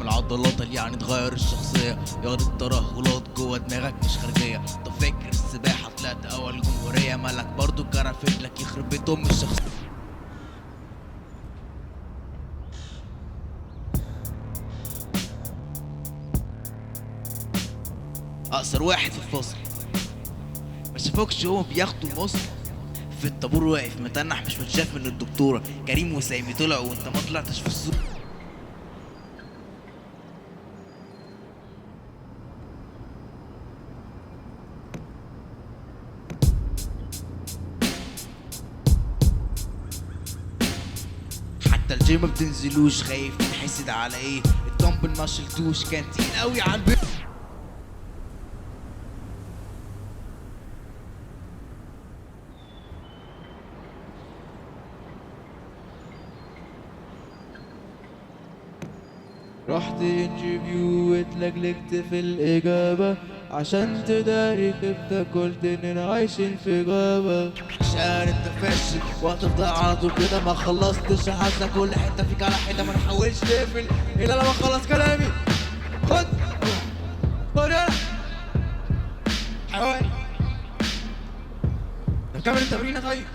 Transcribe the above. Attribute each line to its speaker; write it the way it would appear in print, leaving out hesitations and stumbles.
Speaker 1: العضلات اللي يعني تغير الشخصية، ياخد الترهلات جوه دماغك مش خارجية. طب فاكر السباحة طلعت أول جمهورية، مالك برضو كرفت لك يخرب بيت أم الشخصية. أقصر واحد في الفصل ما شافوكش هو بياخدوا مصر، في الطابور واقف متنح مش متشاف من الدكتورة. كريم وسامي طلعوا وانت ما طلعتش في الصورة. حتى الجيم ما بتنزلوش خايف تنحسد على ايه، الدمبل ما شلتوش كان تقيل قوي على البيت.
Speaker 2: رحت انترفيو واتلجلجت في الإجابة، عشان تداري خيبتك قلت إننا عايشين في غابة.
Speaker 1: عشان انت فاشل وهتفضل على طول كده ما خلصتش، حاسة كل حتة فيك على حتة ما تحاولش تقفل الا لما اخلص كلامي. خد يلا حيوان نكمل التمرين. طيب